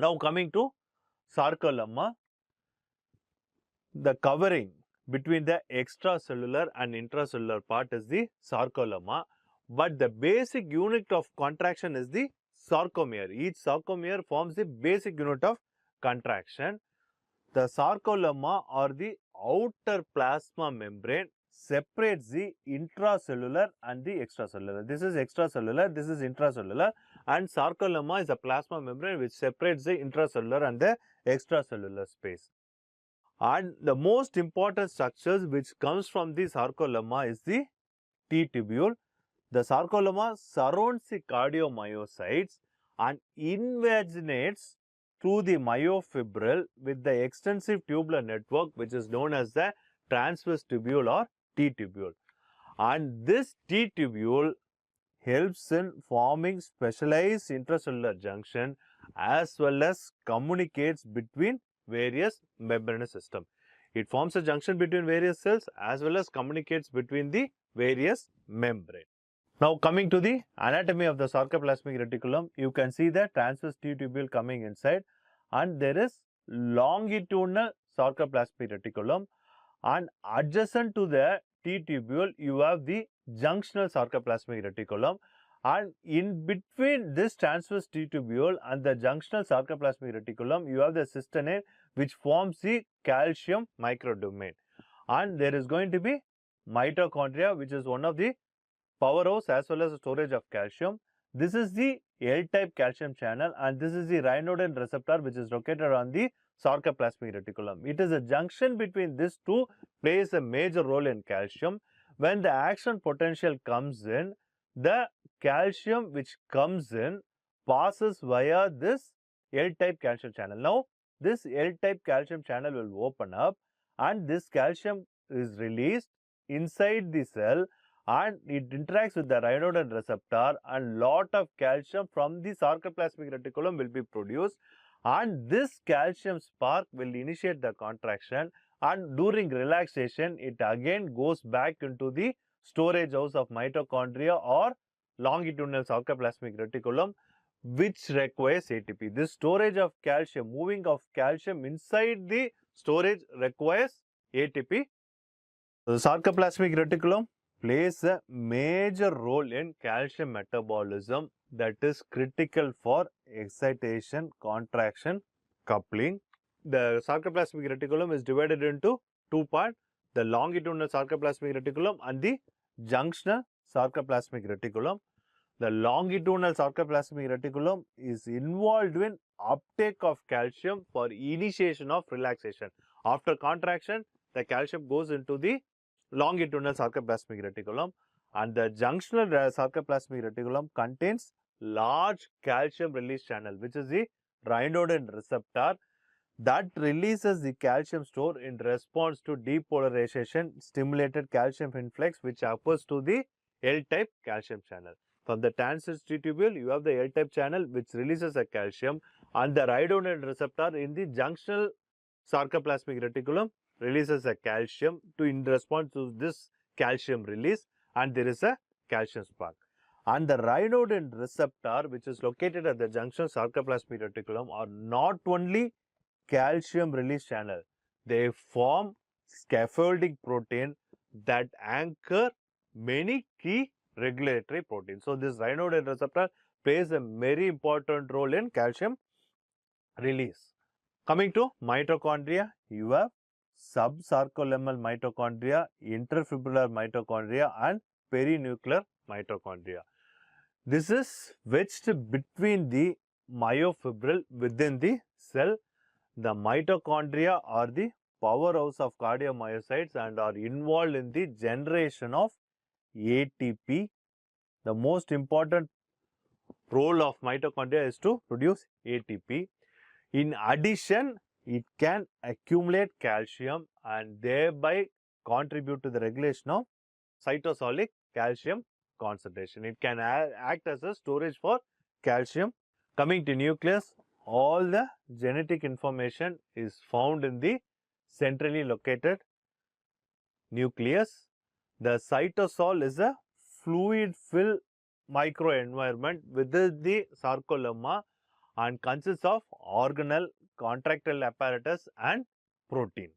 Now coming to sarcolemma, the covering between the extracellular and intracellular part is the sarcolemma, but the basic unit of contraction is the sarcomere. Each sarcomere forms the basic unit of contraction. The sarcolemma or the outer plasma membrane separates the intracellular and the extracellular. This is extracellular, this is intracellular, and sarcolemma is a plasma membrane which separates the intracellular and the extracellular space. And the most important structures which comes from the sarcolemma is the T-tubule. The sarcolemma surrounds the cardiomyocytes and invaginates through the myofibril with the extensive tubular network which is known as the transverse tubule or T-tubule. And this T-tubule helps in forming specialized intracellular junction as well as communicates between various membranous system. It forms a junction between various cells as well as communicates between the various membrane. Now coming to the anatomy of the sarcoplasmic reticulum, you can see the transverse T-tubule coming inside and there is longitudinal sarcoplasmic reticulum, and adjacent to the T-tubule you have the junctional sarcoplasmic reticulum, and in between this transverse T-tubule and the junctional sarcoplasmic reticulum you have the cystine which forms the calcium microdomain, and there is going to be mitochondria which is one of the powerhouse as well as storage of calcium. This is the L-type calcium channel and this is the Raaonlin receptor which is located on the sarcoplasmic reticulum. It is a junction between these two, plays a major role in calcium. When the action potential comes in, the calcium which comes in passes via this L-type calcium channel. Now this L-type calcium channel will open up and this calcium is released inside the cell and it interacts with the Raaonlin receptor and lot of calcium from the sarcoplasmic reticulum will be produced, and this calcium spark will initiate the contraction, and during relaxation it again goes back into the storage house of mitochondria or longitudinal sarcoplasmic reticulum which requires ATP. This storage of calcium, moving of calcium inside the storage requires ATP. The sarcoplasmic reticulum plays a major role in calcium metabolism that is critical for excitation, contraction, coupling. The sarcoplasmic reticulum is divided into two parts, the longitudinal sarcoplasmic reticulum and the junctional sarcoplasmic reticulum. The longitudinal sarcoplasmic reticulum is involved in uptake of calcium for initiation of relaxation. After contraction, the calcium goes into the longitudinal sarcoplasmic reticulum, and the junctional sarcoplasmic reticulum contains large calcium release channel which is the Raaonlin receptor that releases the calcium store in response to depolarization stimulated calcium influx which occurs to the L-type calcium channel. From the transverse T-tubule you have the L-type channel which releases the calcium, and the Raaonlin receptor in the junctional sarcoplasmic reticulum releases a calcium in response to this calcium release, and there is a calcium spark. And the Raaonlin receptor which is located at the junction sarcoplasmic reticulum are not only calcium release channel, they form scaffolding protein that anchor many key regulatory proteins. So this Raaonlin receptor plays a very important role in calcium release. Coming to mitochondria, you have subsarcolemmal mitochondria, interfibrillar mitochondria and perinuclear mitochondria. This is wedged between the myofibril within the cell. The mitochondria are the powerhouse of cardiomyocytes and are involved in the generation of ATP. The most important role of mitochondria is to produce ATP. In addition, it can accumulate calcium and thereby contribute to the regulation of cytosolic calcium concentration. It can act as a storage for calcium. Coming to nucleus, all the genetic information is found in the centrally located nucleus. The cytosol is a fluid-filled microenvironment within the sarcolemma, and consists of organelle, contractile apparatus and protein.